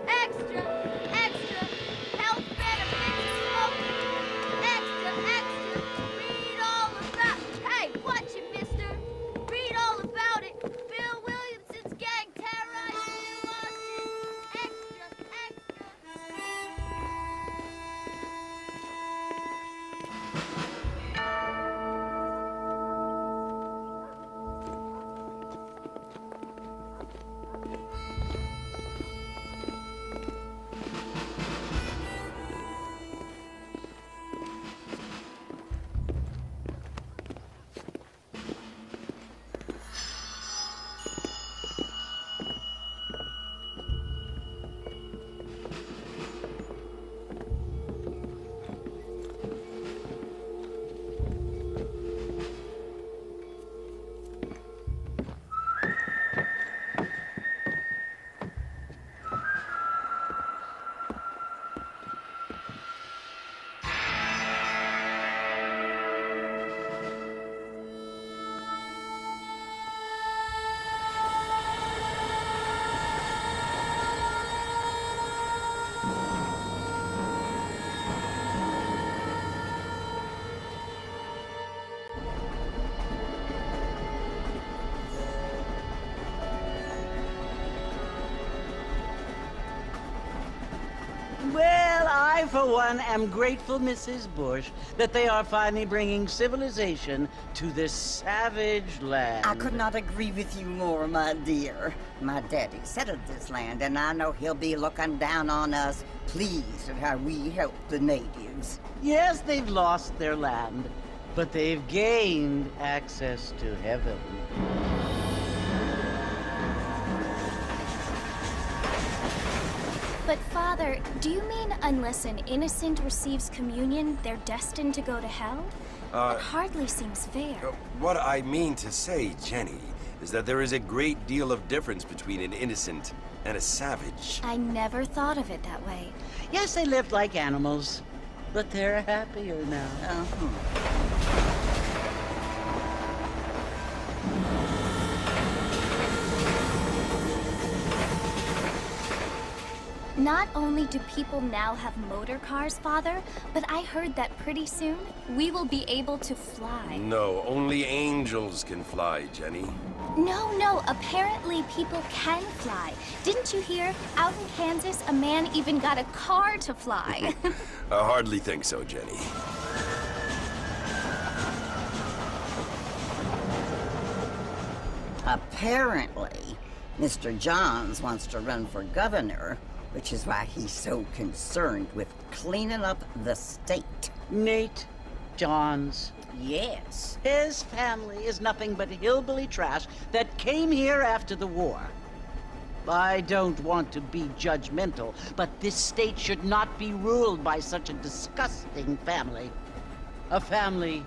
Extra! Extra! Health benefits of smoking! Extra! Extra! Read all about... Hey, watch it, mister! Read all about it! Bill Williamson's gang terrorizing New Austin! Extra! Extra! Well, I, for one, am grateful, Mrs. Bush, that they are finally bringing civilization to this savage land. I could not agree with you more, my dear. My daddy settled this land, and I know he'll be looking down on us, pleased at how we help the natives. Yes, they've lost their land, but they've gained access to heaven. But Father, do you mean unless an innocent receives communion, they're destined to go to hell? That hardly seems fair. What I mean to say, Jenny, is that there is a great deal of difference between an innocent and a savage. I never thought of it that way. Yes, they lived like animals, but they're happier now. Not only do people now have motor cars, Father, but I heard that pretty soon we will be able to fly. No, only angels can fly, Jenny. No, apparently people can fly. Didn't you hear? Out in Kansas, a man even got a car to fly. I hardly think so, Jenny. Apparently, Mr. Johns wants to run for governor, which is why he's so concerned with cleaning up the state. Nate Johns. Yes. His family is nothing but hillbilly trash that came here after the war. I don't want to be judgmental, but this state should not be ruled by such a disgusting family. A family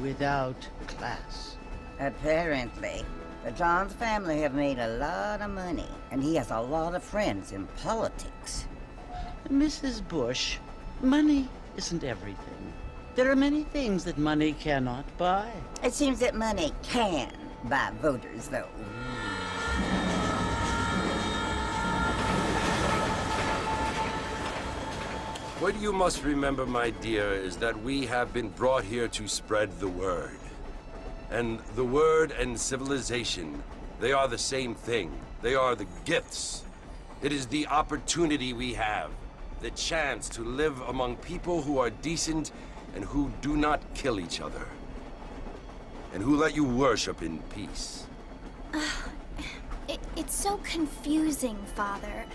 without class. Apparently. The Johns family have made a lot of money, and he has a lot of friends in politics. Mrs. Bush, money isn't everything. There are many things that money cannot buy. It seems that money can buy voters, though. What you must remember, my dear, is that we have been brought here to spread the word. And the word and civilization, they are the same thing. They are the gifts It is the opportunity we have. The chance to live among people who are decent and who do not kill each other. And who let you worship in peace. It's so confusing, Father.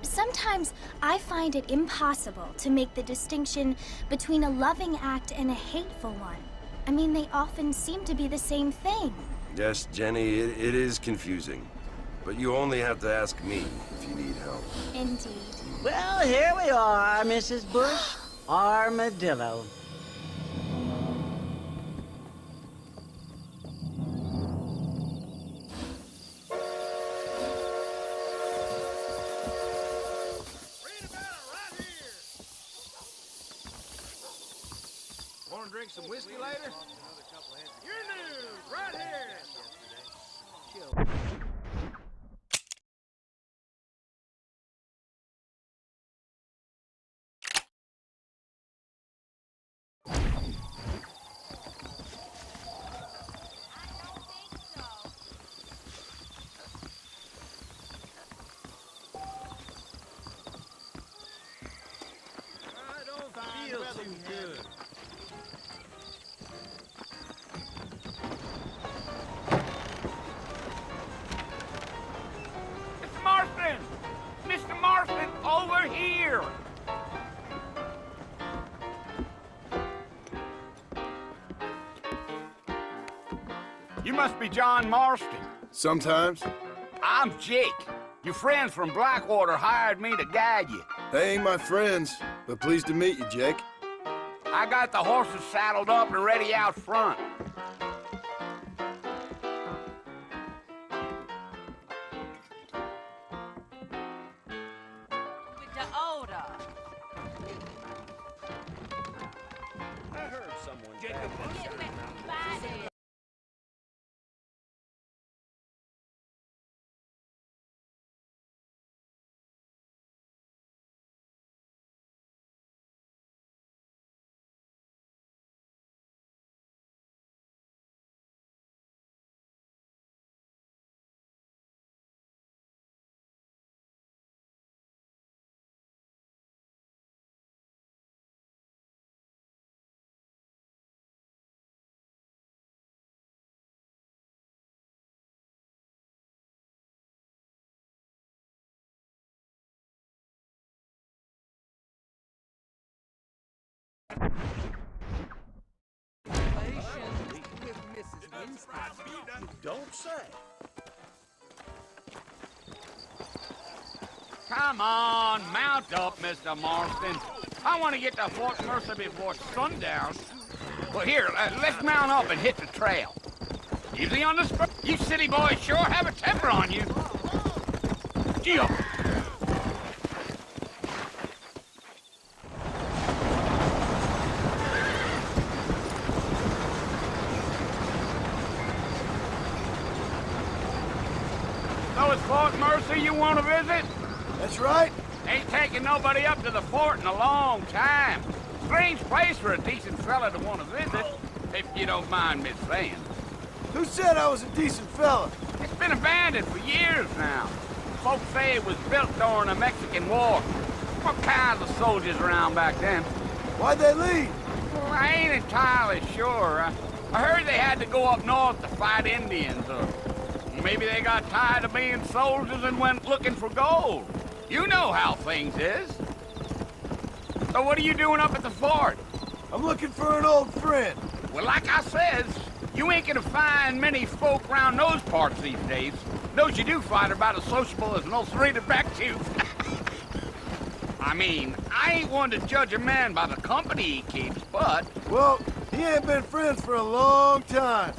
Sometimes I find it impossible to make the distinction between a loving act and a hateful one. I mean, they often seem to be the same thing. Yes, Jenny, it is confusing. But you only have to ask me if you need help. Indeed. Well, here we are, Mrs. Bush. Armadillo. Want to drink some whiskey later? Your news, right here! I don't feel too good. Mr. Marston! Mr. Marston, over here! You must be John Marston. Sometimes. I'm Jake. Your friends from Blackwater hired me to guide you. They ain't my friends, but pleased to meet you, Jake. I got the horses saddled up and ready out front. With the order. I heard someone. Get back by there. Don't say. Come on, mount up, Mr. Marston. I want to get to Fort Mercer before sundown. Well, here, let's mount up and hit the trail. Easy on the spur. You city boys sure have a temper on you. Gee up. So it's Fort Mercer you want to visit? That's right. Ain't taking nobody up to the fort in a long time. Strange place for a decent fella to want to visit, if you don't mind me saying. Who said I was a decent fella? It's been abandoned for years now. Folks say it was built during the Mexican War. What kinds of soldiers around back then? Why'd they leave? Well, I ain't entirely sure. I heard they had to go up north to fight Indians, or maybe they got tired of being soldiers and went looking for gold. You know how things is. So what are you doing up at the fort? I'm looking for an old friend. Well, like I says, you ain't gonna find many folk around those parts these days. Those you do find are about as sociable as an ulcerated back tooth. I mean, I ain't one to judge a man by the company he keeps, but... Well, he ain't been friends for a long time.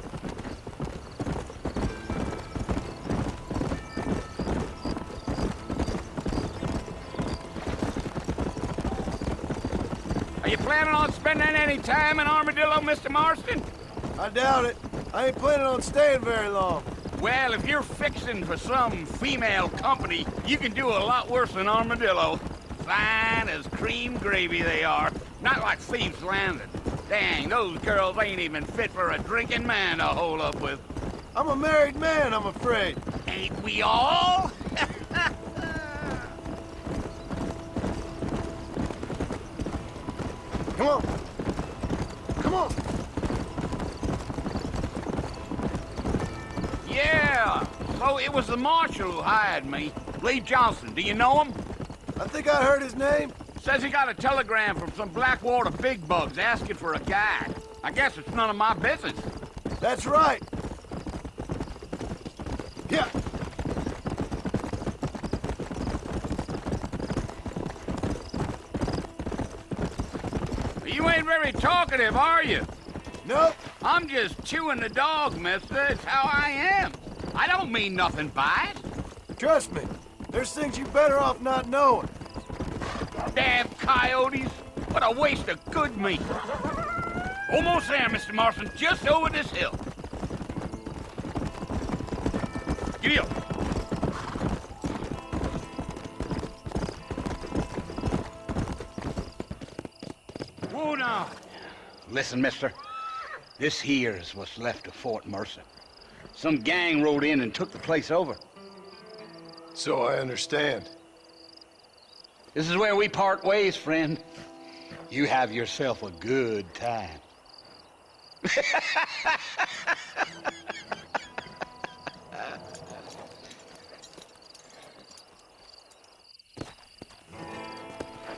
Are you planning on spending any time in Armadillo, Mr. Marston? I doubt it. I ain't planning on staying very long. Well, if you're fixing for some female company, you can do a lot worse than Armadillo. Fine as cream gravy they are. Not like Thieves Landing. Dang, those girls ain't even fit for a drinking man to hole up with. I'm a married man, I'm afraid. Ain't we all? Come on. Come on. Yeah, so it was the marshal who hired me. Lee Johnson, do you know him? I think I heard his name. Says he got a telegram from some Blackwater big bugs asking for a guide. I guess it's none of my business. That's right. Yeah. You ain't very talkative, are you? Nope. I'm just chewing the dog, mister. It's how I am. I don't mean nothing by it. Trust me. There's things you better off not knowing. Damn coyotes. What a waste of good meat. Almost there, Mr. Marston. Just over this hill. Giddy up. Whoa now. Listen, mister. This here's what's left of Fort Mercer. Some gang rode in and took the place over. So I understand. This is where we part ways, friend. You have yourself a good time.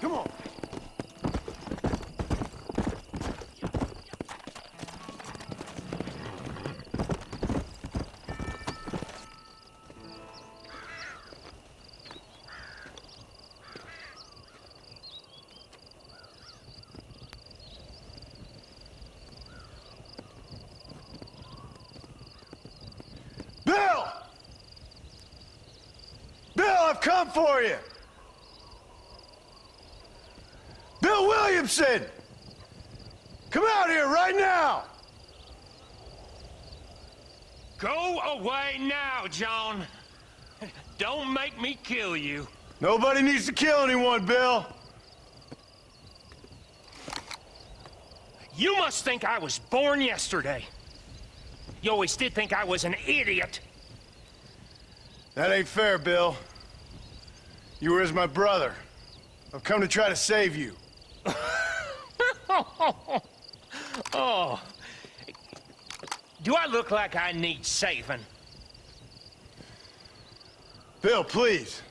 Come on. Bill! Bill, I've come for you! Bill Williamson! Come out here right now! Go away now, John. Don't make me kill you. Nobody needs to kill anyone, Bill. You must think I was born yesterday. You always did think I was an idiot. That ain't fair, Bill. You were as my brother. I've come to try to save you. Oh. Do I look like I need saving? Bill, please.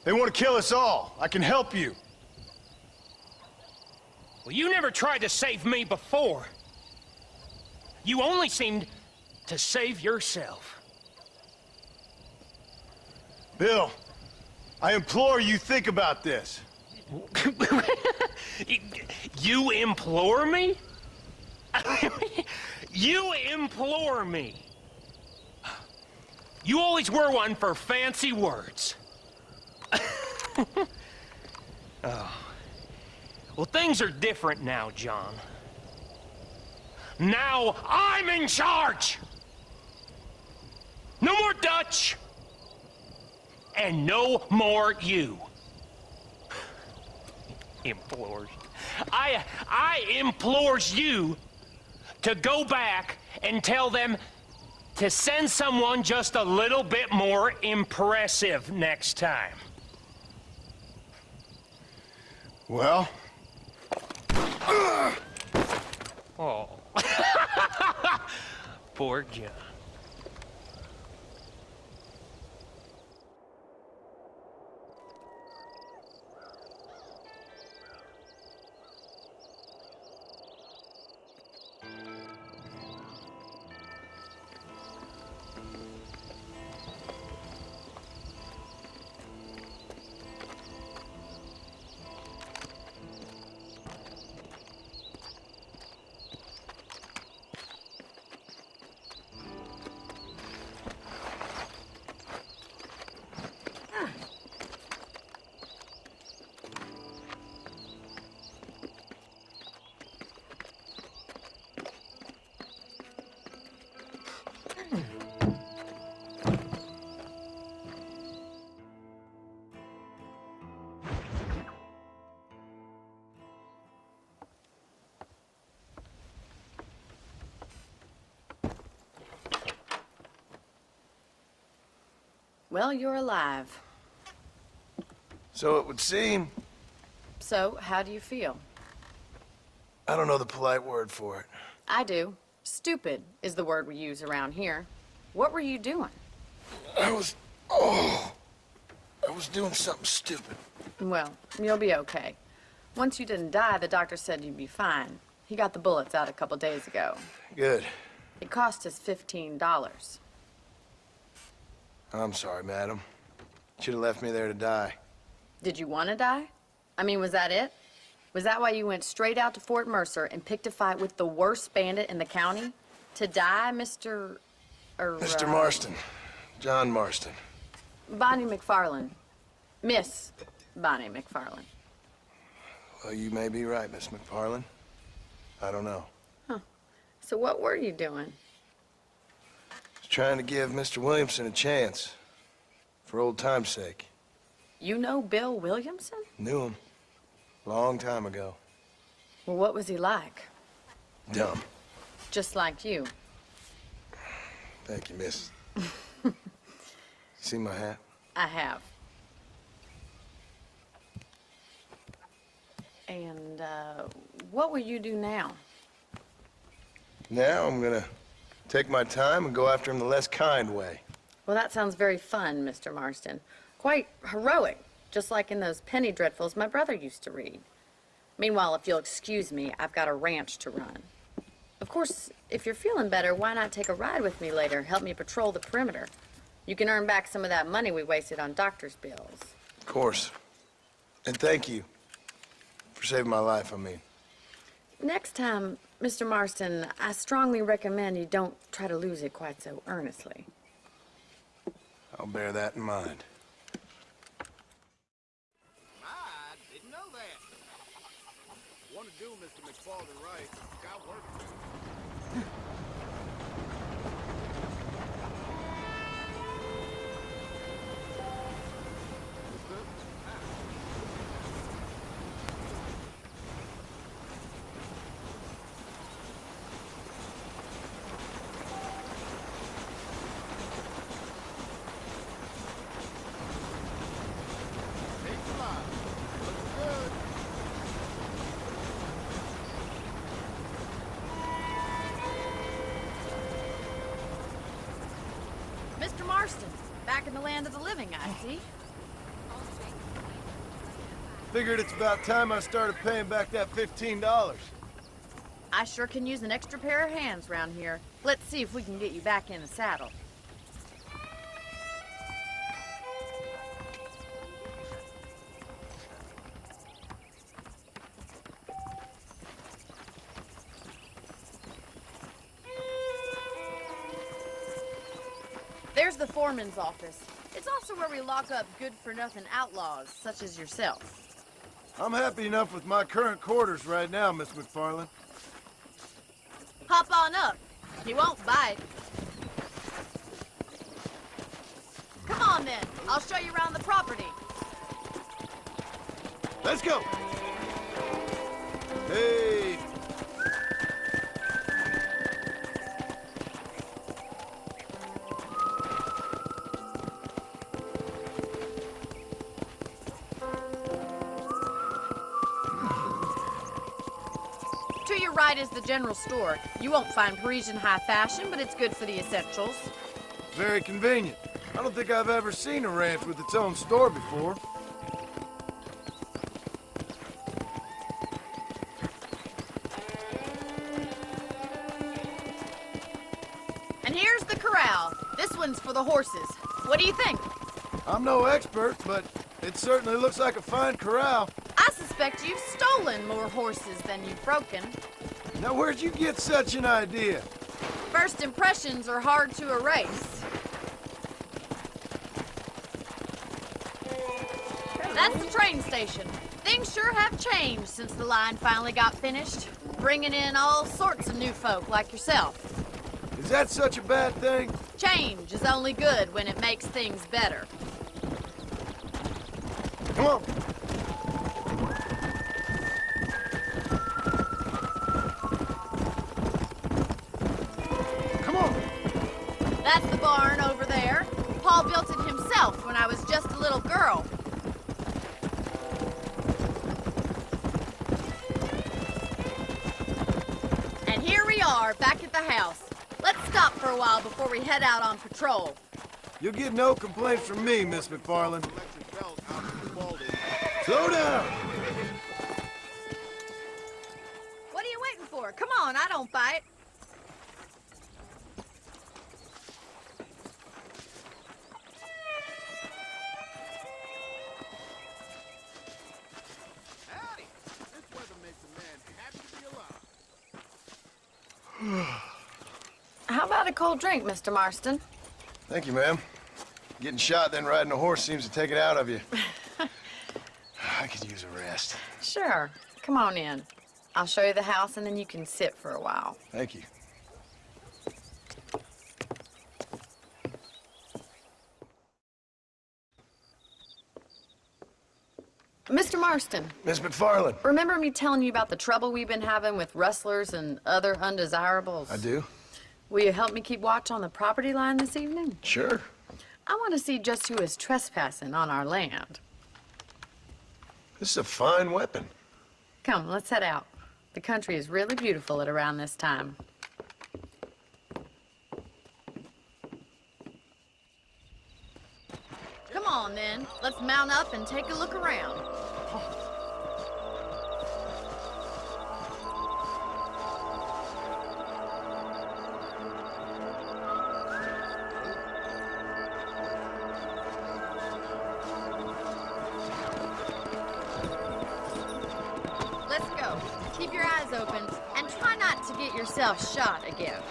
They want to kill us all. I can help you. Well, you never tried to save me before. You only seemed to save yourself. Bill, I implore you think about this. You implore me? You implore me. You always were one for fancy words. Oh. Well, things are different now, John. Now I'm in charge! No more Dutch! And no more you. Implores. I implores you to go back and tell them to send someone just a little bit more impressive next time. Well? Oh. Poor John. Well, you're alive. So it would seem. So, how do you feel? I don't know the polite word for it. I do. Stupid is the word we use around here. What were you doing? I was doing something stupid. Well, you'll be okay. Once you didn't die, the doctor said you'd be fine. He got the bullets out a couple days ago. Good. It cost us $15. I'm sorry, madam. Should have left me there to die. Did you want to die? I mean, was that it? Was that why you went straight out to Fort Mercer and picked a fight with the worst bandit in the county? To die, Mr. Mr. Marston. John Marston. Bonnie McFarland. Miss Bonnie McFarland. Well, you may be right, Miss McFarland. I don't know. So what were you doing? I was trying to give Mr. Williamson a chance. For old time's sake. You know Bill Williamson? Knew him. Long time ago. Well, what was he like? Dumb. Just like you. Thank you, miss. See my hat? I have. And, what will you do now? Now I'm gonna take my time and go after him the less kind way. Well, that sounds very fun, Mr. Marston. Quite heroic, just like in those penny dreadfuls my brother used to read. Meanwhile, if you'll excuse me, I've got a ranch to run. Of course, if you're feeling better, why not take a ride with me later? Help me patrol the perimeter. You can earn back some of that money we wasted on doctor's bills. Of course. And thank you for saving my life, I mean. Next time, Mr. Marston, I strongly recommend you don't try to lose it quite so earnestly. I'll bear that in mind. I didn't know that. Want to do Mr. McFarland right. Got work to do. Mr. Marston, back in the land of the living, I see. Figured it's about time I started paying back that $15. I sure can use an extra pair of hands round here. Let's see if we can get you back in the saddle. There's the foreman's office. It's also where we lock up good-for-nothing outlaws, such as yourself. I'm happy enough with my current quarters right now, Miss McFarland. Hop on up. He won't bite. Come on, then. I'll show you around the property. Let's go! Hey! To your right is the general store. You won't find Parisian high fashion, but it's good for the essentials. Very convenient. I don't think I've ever seen a ranch with its own store before. And here's the corral. This one's for the horses. What do you think? I'm no expert, but it certainly looks like a fine corral. I suspect you've stolen more horses than you've broken. Now, where'd you get such an idea? First impressions are hard to erase. That's the train station. Things sure have changed since the line finally got finished, bringing in all sorts of new folk like yourself. Is that such a bad thing? Change is only good when it makes things better. Come on. Come on. That's the barn over there. Paul built it himself when I was just a little girl. And here we are, back at the house. Let's stop for a while before we head out on patrol. You'll get no complaints from me, Miss McFarland. Slow down! What are you waiting for? Come on, I don't bite. Howdy! This weather makes a man happy to be alive. How about a cold drink, Mr. Marston? Thank you, ma'am. Getting shot, then riding a horse seems to take it out of you. I could use a rest. Sure. Come on in. I'll show you the house, and then you can sit for a while. Thank you. Mr. Marston, Miss McFarland. remember me telling you about the trouble we've been having with rustlers and other undesirables? I do? Will you help me keep watch on the property line this evening? Sure. I want to see just who is trespassing on our land. This is a fine weapon. Come, let's head out. The country is really beautiful at around this time. Come on, then. Let's mount up and take a look around. Let's go. Keep your eyes open and try not to get yourself shot again.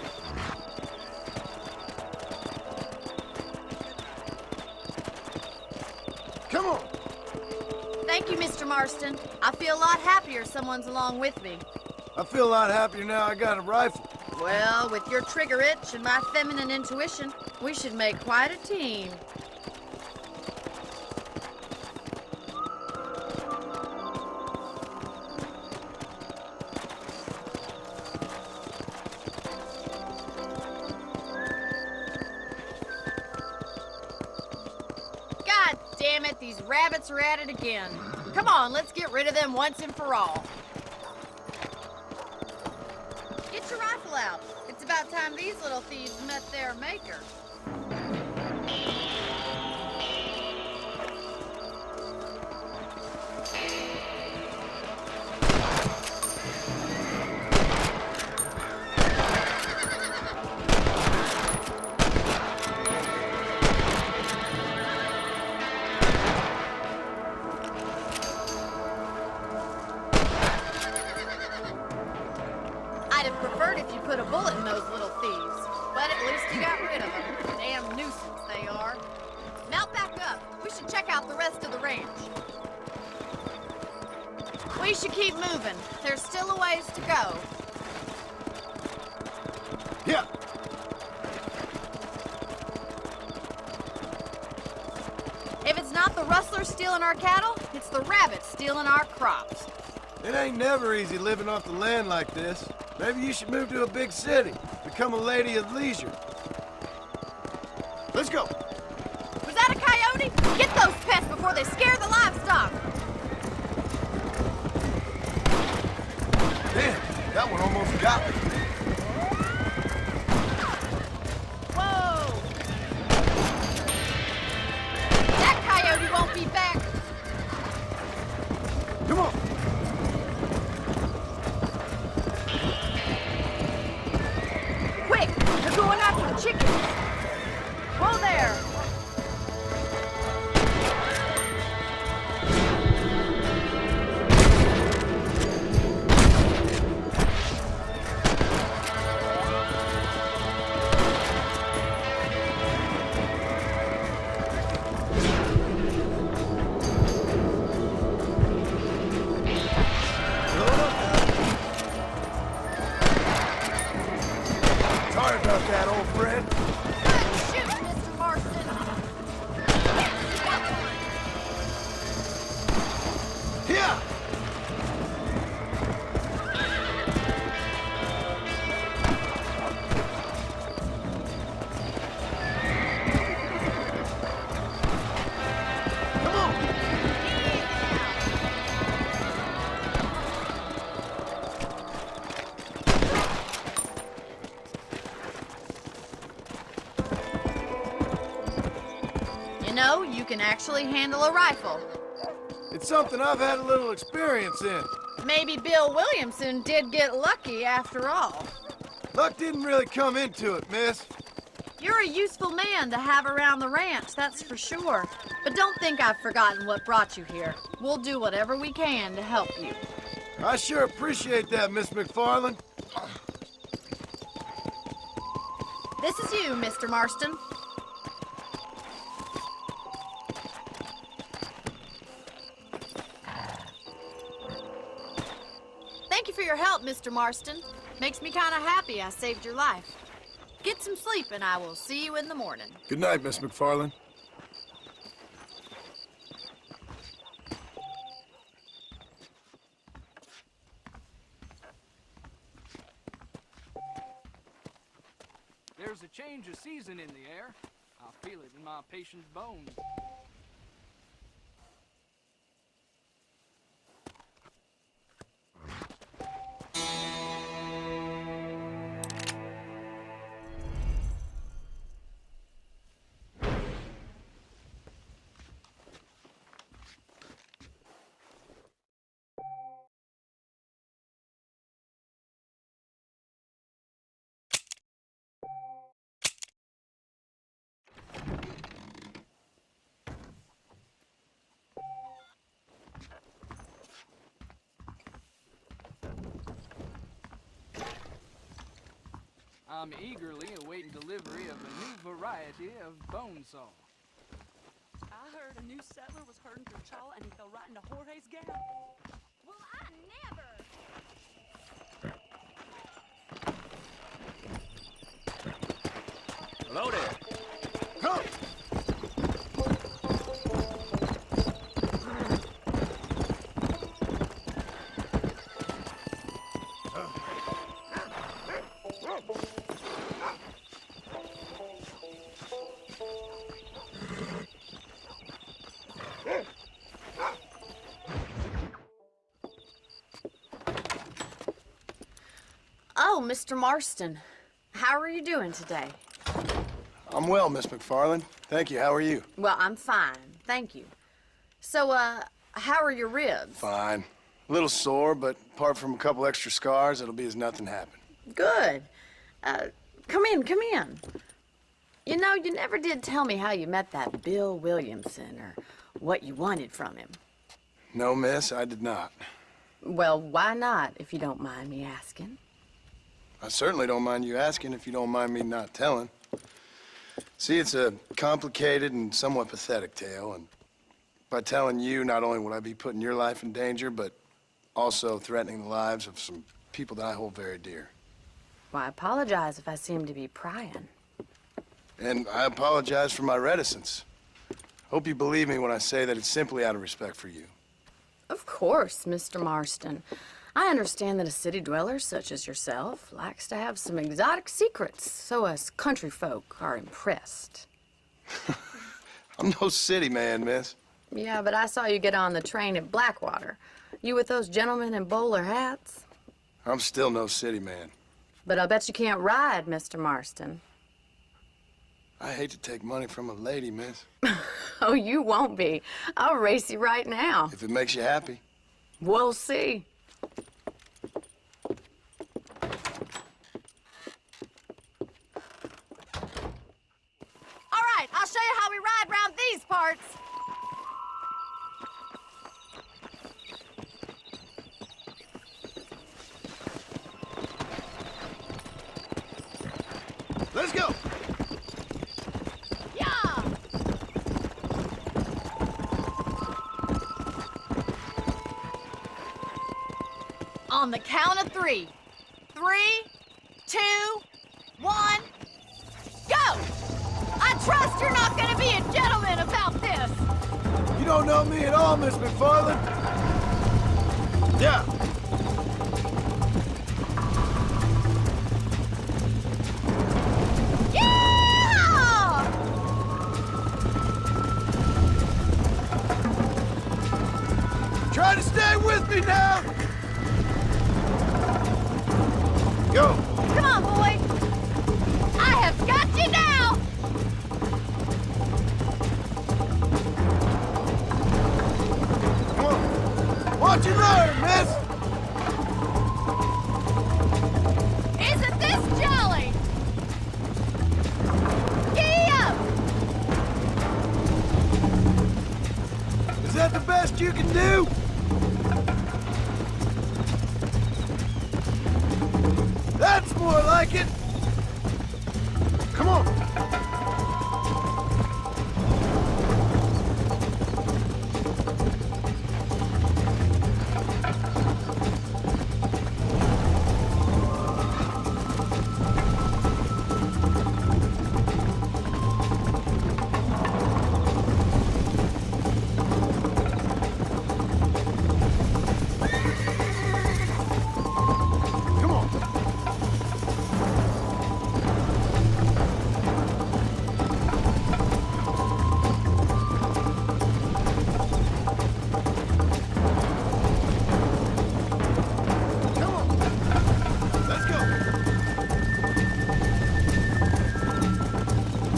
Come on! Thank you, Mr. Marston. I feel a lot happier someone's along with me. I feel a lot happier now I got a rifle. Well, with your trigger itch and my feminine intuition, we should make quite a team. God damn it, these rabbits are at it again. Come on, let's get rid of them once and for all. Get your rifle out. It's about time these little thieves met their maker. I'd have preferred if you put a bullet in those little thieves, but at least you got rid of them. Damn nuisance they are. Mount back up. We should check out the rest of the ranch. We should keep moving. There's still a ways to go. Yeah. If it's not the rustlers stealing our cattle, it's the rabbits stealing our crops. It ain't never easy living off the land like this. Maybe you should move to a big city. Become a lady of leisure. Let's go. Was that a coyote? Get those pests before they scare the livestock. Damn, that one almost got me. Whoa! That coyote won't be back. Come on. Quick! They're going after the chickens! Whoa there! Sorry about that, old friend. Good shoot, Mr. Marston! Here! Come on! can actually handle a rifle. It's something I've had a little experience in. Maybe Bill Williamson did get lucky after all. Luck didn't really come into it, miss. You're a useful man to have around the ranch, that's for sure. But don't think I've forgotten what brought you here. We'll do whatever we can to help you. I sure appreciate that, Miss McFarland. This is you, Mr. Marston. Thank you for your help, Mr. Marston. Makes me kind of happy I saved your life. Get some sleep and I will see you in the morning. Good night, Miss McFarland. There's a change of season in the air. I feel it in my patient's bones. I'm eagerly awaiting delivery of a new variety of bone saw. I heard a new settler was herding through Chaw and he fell right into Jorge's gap. Well, I never. Hello there. Come! Oh, Mr. Marston. How are you doing today? I'm well, Miss McFarland. Thank you. How are you? Well, I'm fine, thank you. So, how are your ribs? Fine. A little sore, but apart from a couple extra scars, it'll be as nothing happened. Good. Come in, come in. You know, you never did tell me how you met that Bill Williamson or what you wanted from him. No, miss, I did not. Well, why not, if you don't mind me asking? I certainly don't mind you asking if you don't mind me not telling. See, it's a complicated and somewhat pathetic tale, and by telling you, not only would I be putting your life in danger, but also threatening the lives of some people that I hold very dear. Well, I apologize if I seem to be prying. And I apologize for my reticence. Hope you believe me when I say that it's simply out of respect for you. Of course, Mr. Marston. I understand that a city dweller such as yourself likes to have some exotic secrets, so us country folk are impressed. I'm no city man, miss. Yeah, but I saw you get on the train at Blackwater. You with those gentlemen in bowler hats? I'm still no city man. But I'll bet you can't ride, Mr. Marston. I hate to take money from a lady, miss. Oh, you won't be. I'll race you right now. If it makes you happy. We'll see. All right, I'll show you how we ride round these parts. Let's go! Yeah! On the count of 3. 3, 2, 1, go! I trust you're not gonna be a gentleman about this. You don't know me at all, Miss McFarland. Yeah. Yeah! Try to stay with me now. Go. Come on, boy. I have got you now. make it? Come on.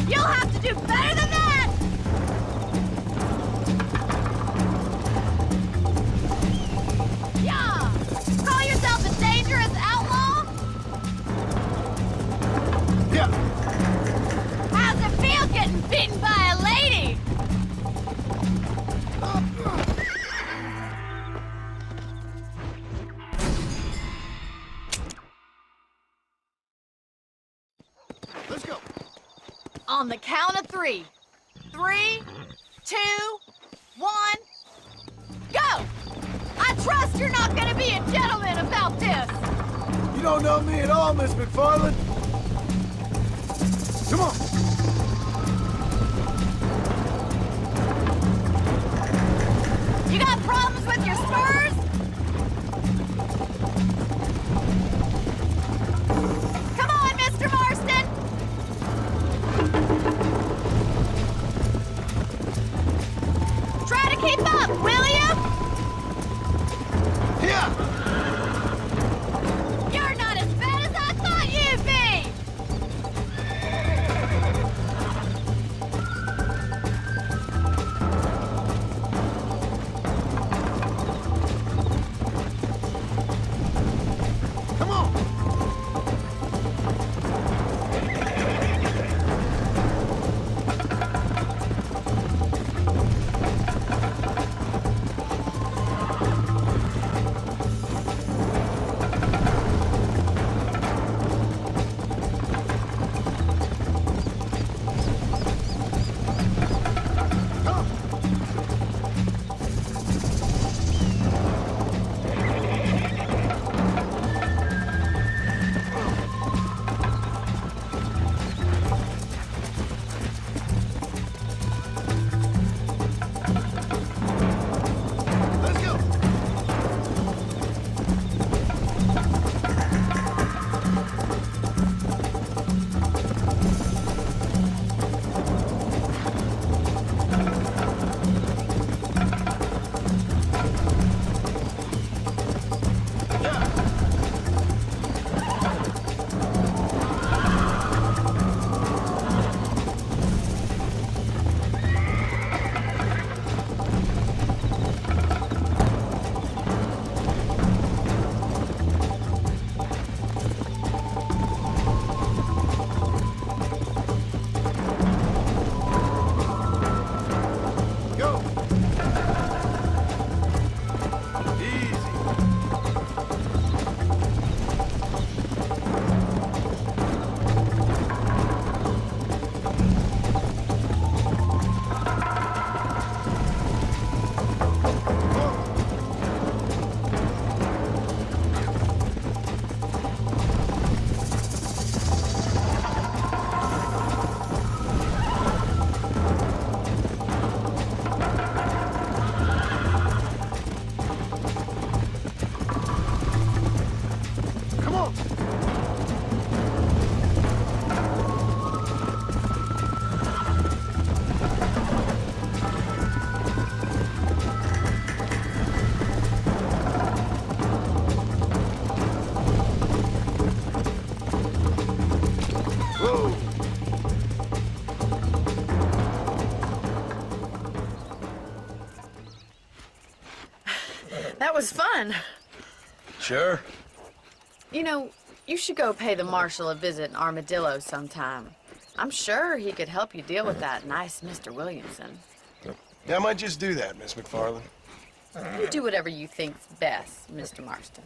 You'll have to do better than that! Yeah! Call yourself a dangerous outlaw? Yeah. How's it feel getting beaten by a lady? Let's go. On the count of 3. 3, 2, 1, go! I trust you're not gonna be a gentleman about this! You don't know me at all, Miss McFarland. Come on. You got problems with your spurs? Come on, Mr. Marston! Try to keep up, will you? Yeah. You're not as bad as I thought you'd be! Come on. Let's go. Go. Easy. Come on. Whoa. That was fun. Sure. You know, you should go pay the marshal a visit in Armadillo sometime. I'm sure he could help you deal with that nice Mr. Williamson. Yeah, I might just do that, Miss McFarland. You do whatever you think's best, Mr. Marston.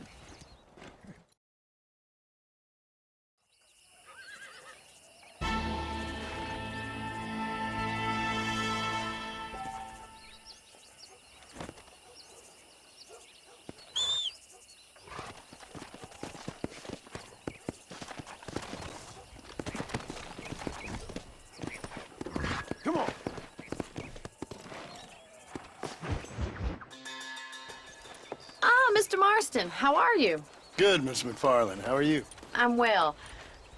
Marston, how are you? Good, Miss McFarland. How are you? I'm well.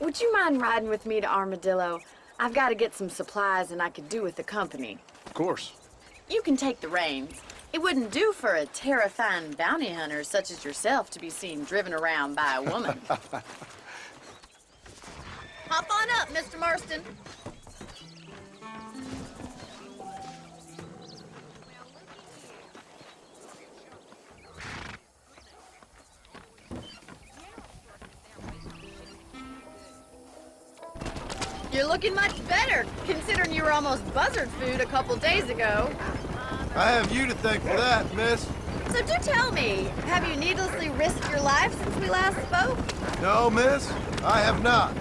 Would you mind riding with me to Armadillo? I've got to get some supplies and I could do with the company. Of course. You can take the reins. It wouldn't do for a terrifying bounty hunter such as yourself to be seen driven around by a woman. Hop on up, Mr. Marston. You're looking much better, considering you were almost buzzard food a couple days ago. I have you to thank for that, miss. So do tell me, have you needlessly risked your life since we last spoke? No, miss, I have not.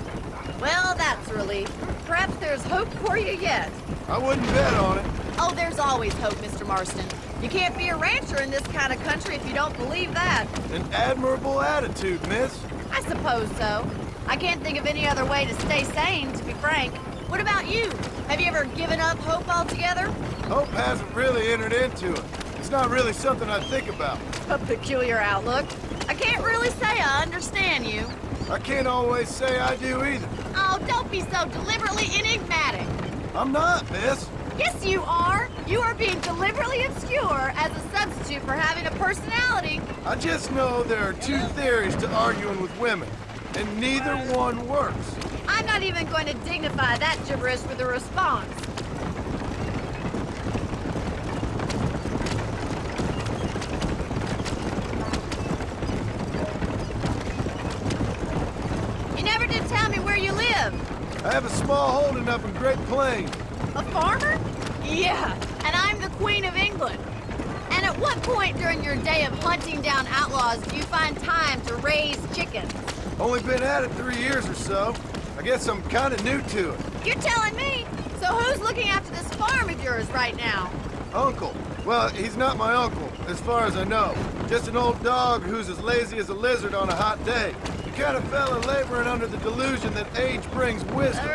Well, that's a relief. Perhaps there's hope for you yet. I wouldn't bet on it. Oh, there's always hope, Mr. Marston. You can't be a rancher in this kind of country if you don't believe that. An admirable attitude, miss. I suppose so. I can't think of any other way to stay sane, to be frank. What about you? Have you ever given up hope altogether? Hope hasn't really entered into it. It's not really something I think about. A peculiar outlook. I can't really say I understand you. I can't always say I do either. Oh, don't be so deliberately enigmatic. I'm not, miss. Yes, you are. You are being deliberately obscure as a substitute for having a personality. I just know there are two theories to arguing with women, and neither one works. I'm not even going to dignify that gibberish with a response. You never did tell me where you live. I have a small holding up in Great Plains. A farmer? Yeah, and I'm the Queen of England. And at what point during your day of hunting down outlaws do you find time to raise chickens? Only been at it 3 years or so. I guess I'm kind of new to it. You're telling me? So who's looking after this farm of yours right now? Uncle. Well, he's not my uncle, as far as I know. Just an old dog who's as lazy as a lizard on a hot day. The kind of fella laboring under the delusion that age brings wisdom.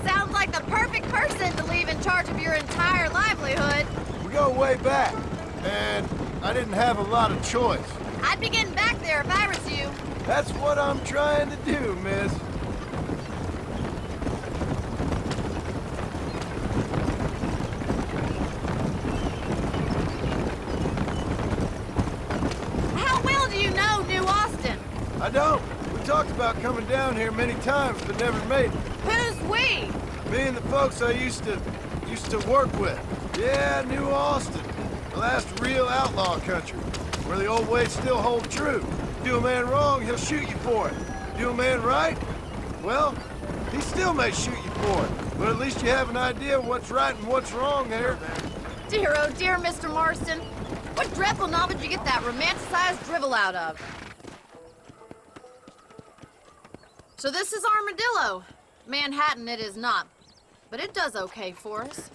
Sounds like the perfect person to leave in charge of your entire livelihood. We go way back, and I didn't have a lot of choice. I'd be getting back there if I was you. That's what I'm trying to do, miss. How well do you know New Austin? I don't. We talked about coming down here many times, but never made it. Who's we? Me and the folks I used to work with. Yeah, New Austin. The last real outlaw country, where the old ways still hold true. Do a man wrong, he'll shoot you for it. Do a man right? Well, he still may shoot you for it. But at least you have an idea of what's right and what's wrong there. Dear, oh dear, Mr. Marston. What dreadful novel did you get that romanticized drivel out of? So this is Armadillo. Manhattan it is not, but it does okay for us.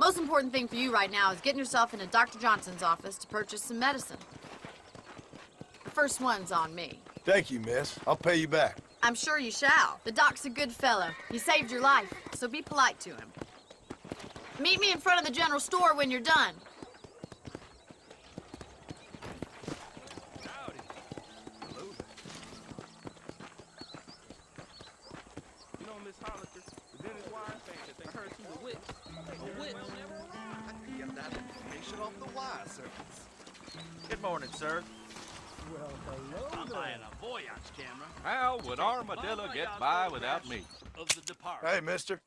Most important thing for you right now is getting yourself into Dr. Johnson's office to purchase some medicine. The first one's on me. Thank you, miss. I'll pay you back. I'm sure you shall. The doc's a good fellow. He saved your life, so be polite to him. Meet me in front of the general store when you're done. You know Miss Hollister, the Dennis Wire fan, I heard she's a witch. A witch? I can get that information off the wire service. Good morning, sir. Well, hello I'm buying a Voyage camera. How would Armadillo get by without me? Of the department. Hey, mister.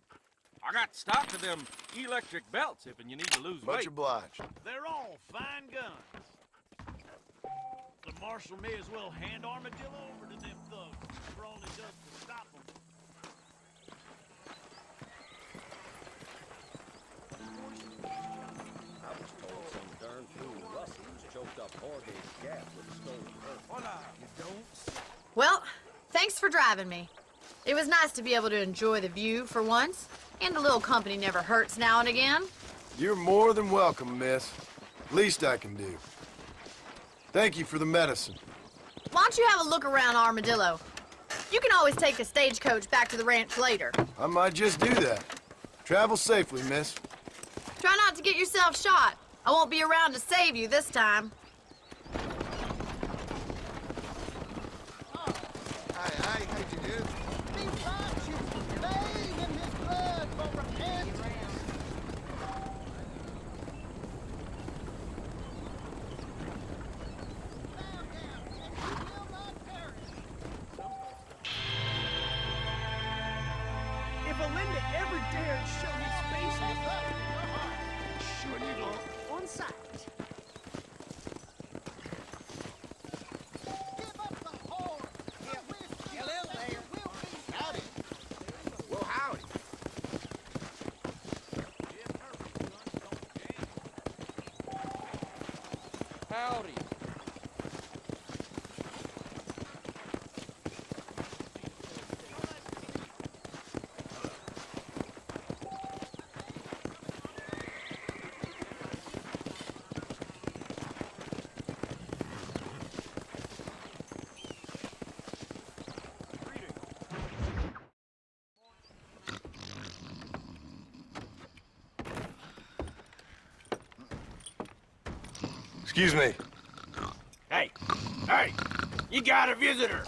I got stock of them electric belts if you need to lose Much weight. obliged. They're all fine guns. The marshal may as well hand Armadillo over to them thugs for all he does to stop them. I was told some darn fool Russians choked up Jorge's gas with stolen earth. You don't? Well, thanks for driving me. It was nice to be able to enjoy the view for once, and a little company never hurts now and again. You're more than welcome, miss. Least I can do. Thank you for the medicine. Why don't you have a look around Armadillo? You can always take the stagecoach back to the ranch later. I might just do that. Travel safely, miss. Try not to get yourself shot. I won't be around to save you this time. How you do? Be righteous, laying in his blood for repentance. Bow down, and you will not perish. If Olinda ever dared show his face in the butt, sure you go on sight. Give up the whore. Hello there. Howdy. Well, howdy. Howdy. Excuse me. Hey, you got a visitor.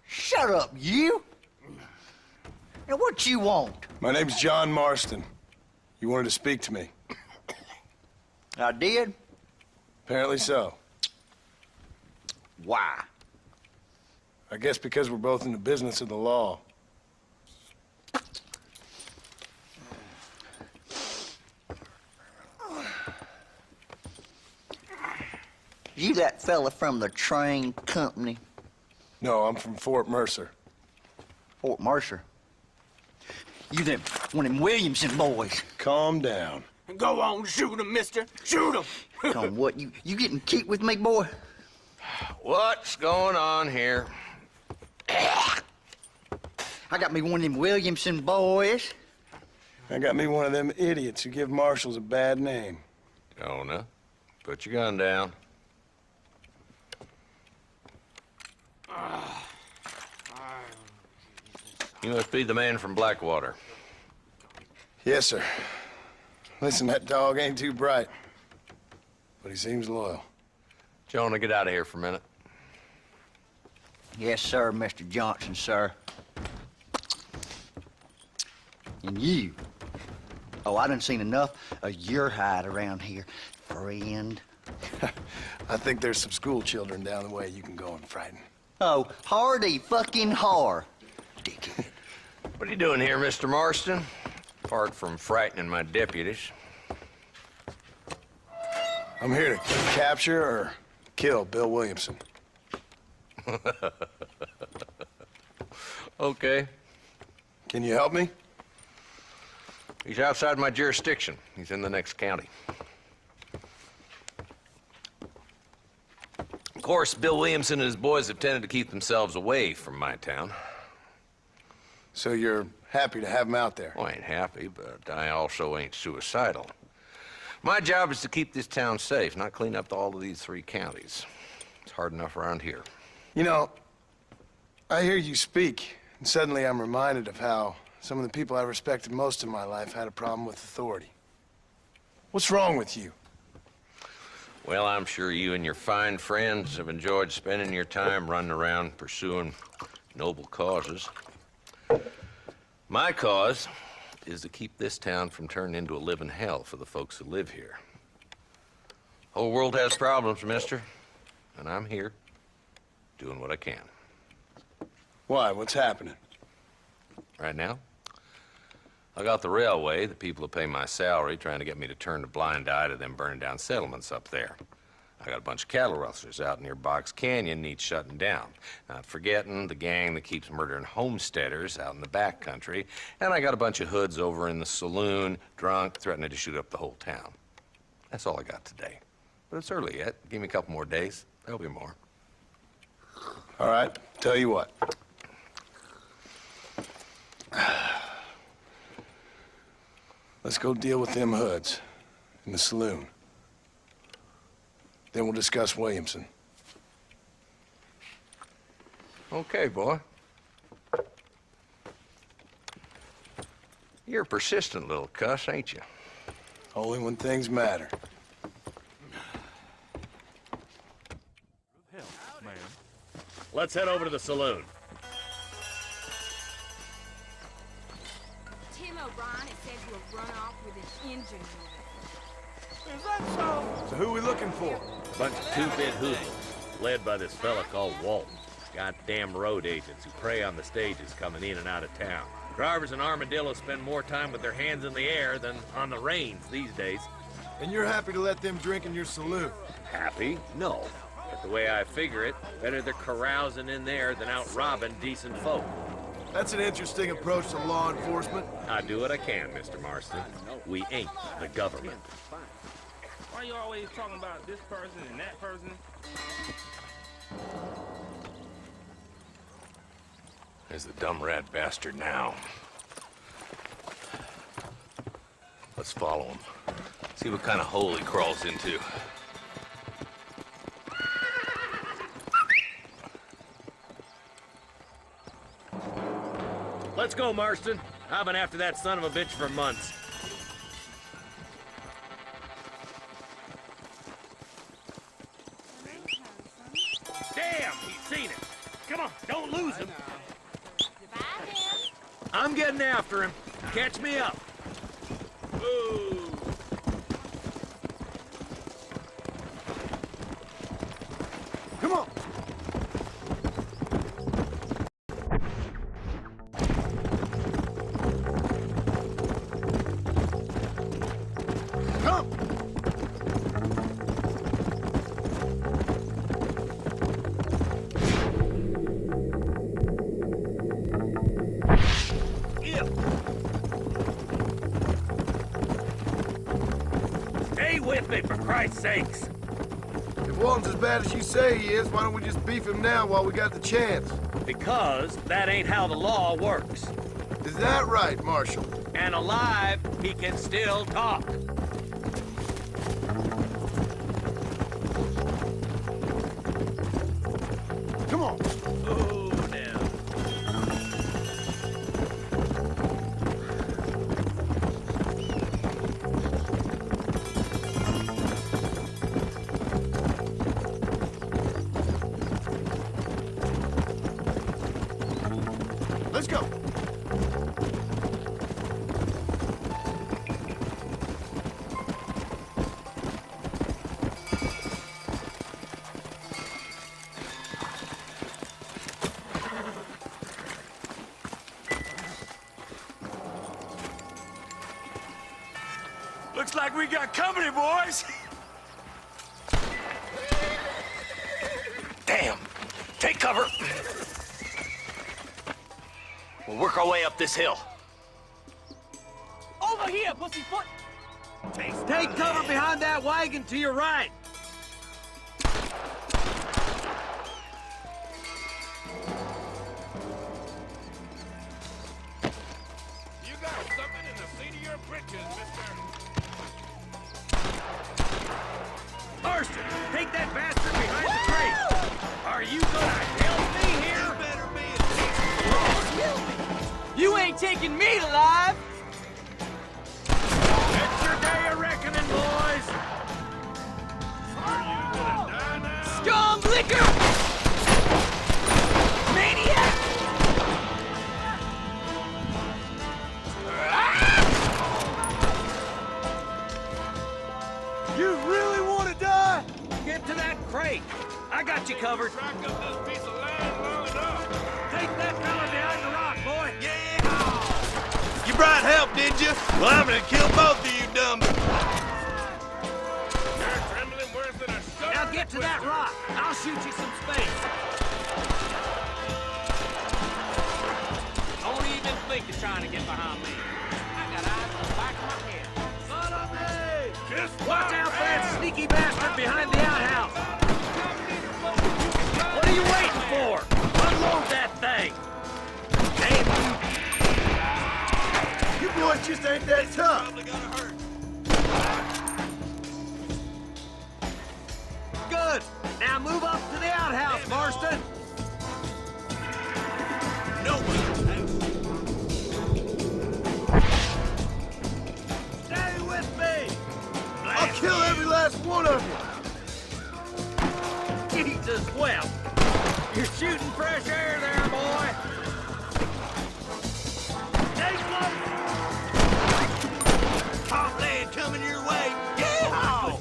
Shut up, you! Now what you want? My name's John Marston. You wanted to speak to me. I did? Apparently so. Why? I guess because we're both in the business of the law. You that fella from the train company? No, I'm from Fort Mercer. Fort Mercer? You them one of them Williamson boys? Calm down. Go on, shoot him, mister. Shoot him. Come on, what, you getting cute with me, boy? What's going on here? I got me one of them Williamson boys. I got me one of them idiots who give marshals a bad name. Jonah, put your gun down. You must be the man from Blackwater. Yes, sir. Listen, that dog ain't too bright, but he seems loyal. Jonah, get out of here for a minute. Yes, sir, Mr. Johnson, sir. And you. Oh, I done seen enough of your hide around here, friend. I think there's some school children down the way you can go and frighten. Oh, hardy fucking har. Dickhead. What are you doing here, Mr. Marston? Apart from frightening my deputies. I'm here to capture or kill Bill Williamson. Okay. Can you help me? He's outside my jurisdiction. He's in the next county. Of course, Bill Williamson and his boys have tended to keep themselves away from my town. So you're happy to have him out there? Well, I ain't happy, but I also ain't suicidal. My job is to keep this town safe, not clean up all of these 3 counties. It's hard enough around here. You know, I hear you speak, and suddenly I'm reminded of how some of the people I respected most in my life had a problem with authority. What's wrong with you? Well, I'm sure you and your fine friends have enjoyed spending your time running around pursuing noble causes. My cause is to keep this town from turning into a living hell for the folks who live here. Whole world has problems, mister, and I'm here doing what I can. Why? What's happening? Right now, I got the railway, the people who pay my salary, trying to get me to turn a blind eye to them burning down settlements up there. I got a bunch of cattle rustlers out near Box Canyon needs shutting down. Not forgetting the gang that keeps murdering homesteaders out in the back country. And I got a bunch of hoods over in the saloon, drunk, threatening to shoot up the whole town. That's all I got today. But it's early yet. Give me a couple more days. There'll be more. All right, tell you what. Let's go deal with them hoods in the saloon. Then we'll discuss Williamson. Okay, boy. You're a persistent little cuss, ain't you? Only when things matter. Let's head over to the saloon. Tim O'Brien has said you have run off with an engine room. Is that so? So who we looking for? Bunch of two-bit hoodlums, led by this fella called Walton. Goddamn road agents who prey on the stages coming in and out of town. Drivers and armadillos spend more time with their hands in the air than on the reins these days. And you're happy to let them drink in your saloon? Happy? No. But the way I figure it, better they're carousing in there than out robbing decent folk. That's an interesting approach to law enforcement. I do what I can, Mr. Marston. We ain't the government. Why you always talking about this person and that person? There's the dumb rat bastard now. Let's follow him. See what kind of hole he crawls into. Let's go, Marston. I've been after that son of a bitch for months. Damn, he's seen it. Come on, don't lose him. I'm getting after him. Catch me up. Ooh. Come on. Come. Stay with me, for Christ's sakes. If Walton's as bad as you say he is, why don't we just beef him now while we got the chance? Because that ain't how the law works. Is that right, Marshal? And alive, he can still talk. Come on. Oh, now. Let's go. Looks like we got company, boys. Damn! Take cover! We'll work our way up this hill. Over here, pussyfoot! Take cover behind that wagon to your right. You got something in the seat of your britches, mister. Marston, take that bastard behind the crate. Are you gonna help me here? You ain't taking me alive! It's your day of reckoning, boys. Are you gonna die now? Scum liquor! Maniac! You really want to die? Get to that crate. I got you covered. Track up this piece of land long enough. Take that fella behind the rock, boy. You brought help, did you? Well, I'm gonna kill both of you, dumb. You're trembling worse than a shutter. Now get to that rock. I'll shoot you some space. Don't even think of trying to get behind me. I got eyes on the back of my head. Son of me! Just Watch out for that sneaky bastard behind the outhouse. What are you waiting for? Unload that thing. Damn You boys just ain't that tough. Good. Now move up to the outhouse, Marston. No one. last one of you. Jesus, well, you're shooting fresh air there, boy. Stay close. Top lead coming your way. Yeehaw!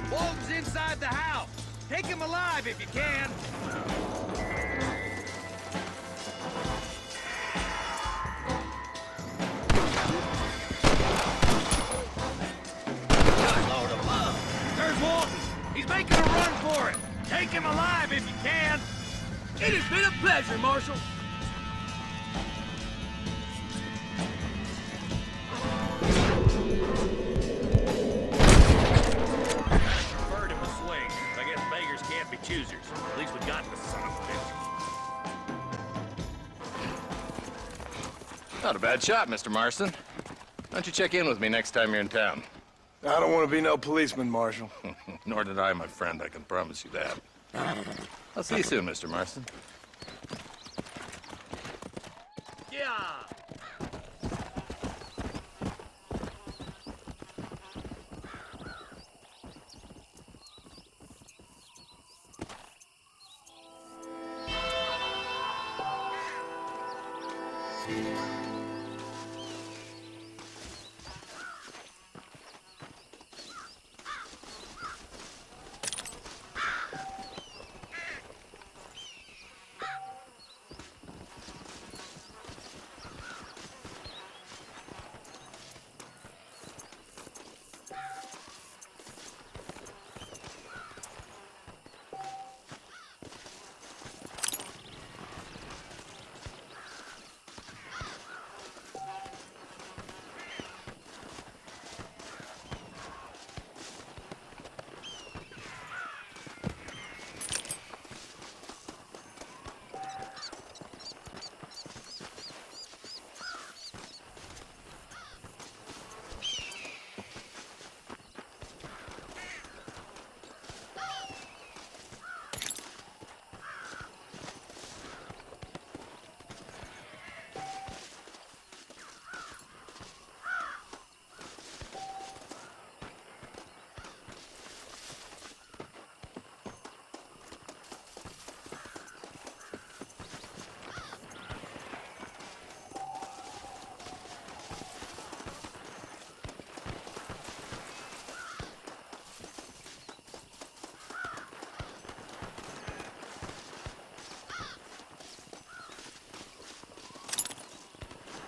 Walton's inside the house. Take him alive if you can. Good Lord above. There's Walton. He's making a run for it. Take him alive if you can. It has been a pleasure, Marshal. Preferred him to swing. I guess beggars can't be choosers. At least we got the son of a bitch. Not a bad shot, Mr. Marston. Why don't you check in with me next time you're in town? I don't want to be no policeman, Marshal. Nor did I, my friend. I can promise you that. I'll see you soon, Mr. Marston. Yeah.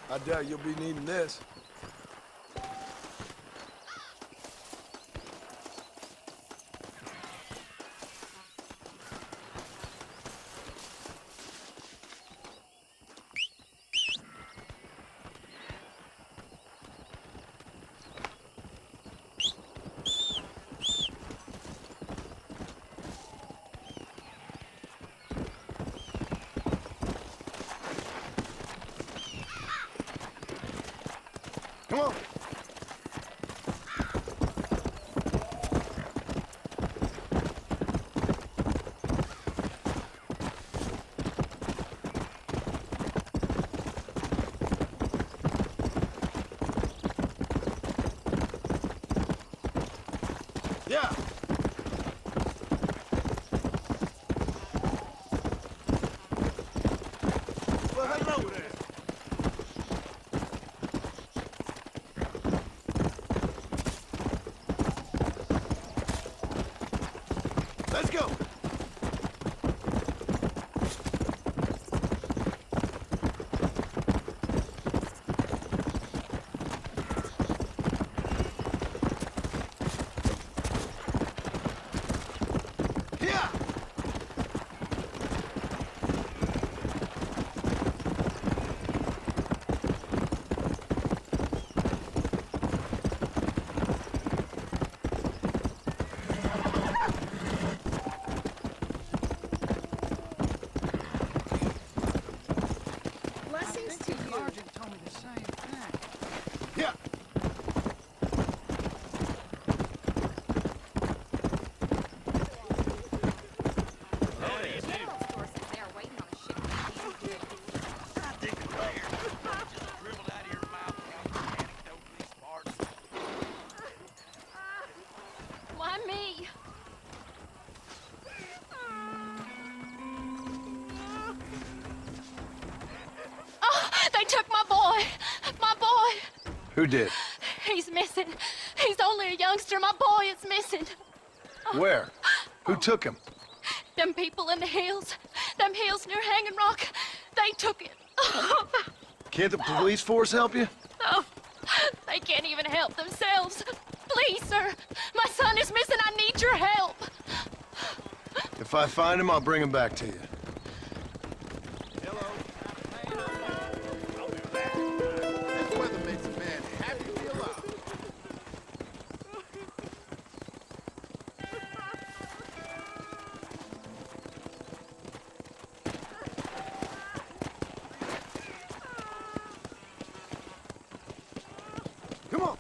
I doubt you'll be needing this. Come on. Yeah. Well, hello there. Let's go. Yeah. Blessings to you. Sergeant told me the same thing. Yeah. Who did? He's missing. He's only a youngster. My boy is missing. Where? Who took him? Them people in the hills. Them hills near Hanging Rock. They took it. Can't the police force help you? Oh, they can't even help themselves. Please, sir. My son is missing. I need your help. If I find him, I'll bring him back to you. This weather makes a man happy to be alive. Come on.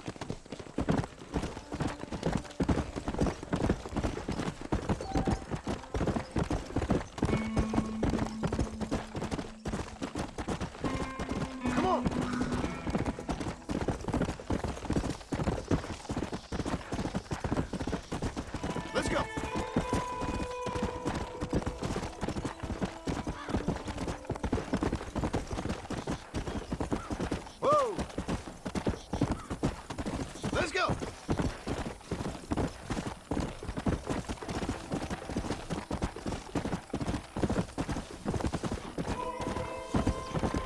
Come on. Let's go. Whoa. Let's go.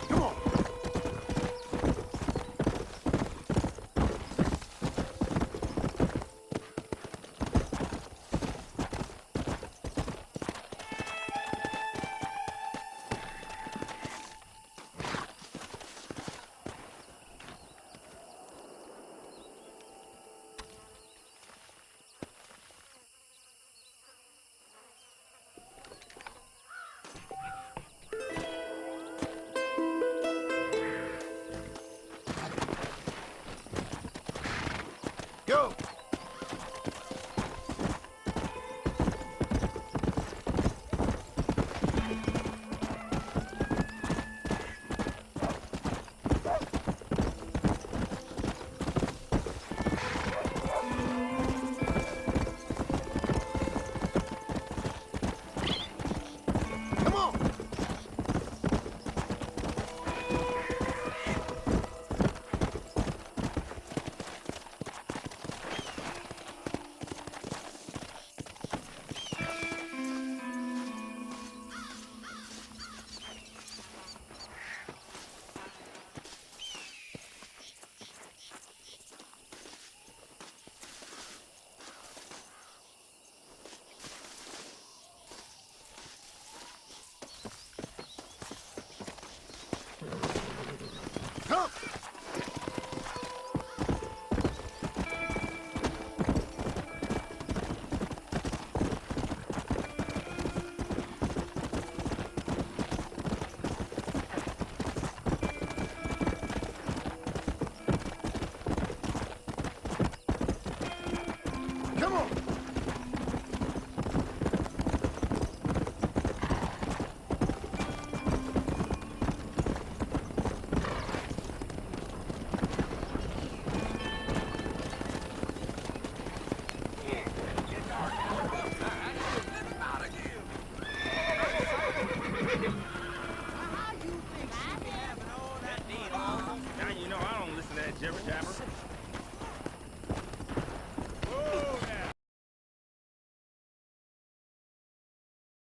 Come on. Go.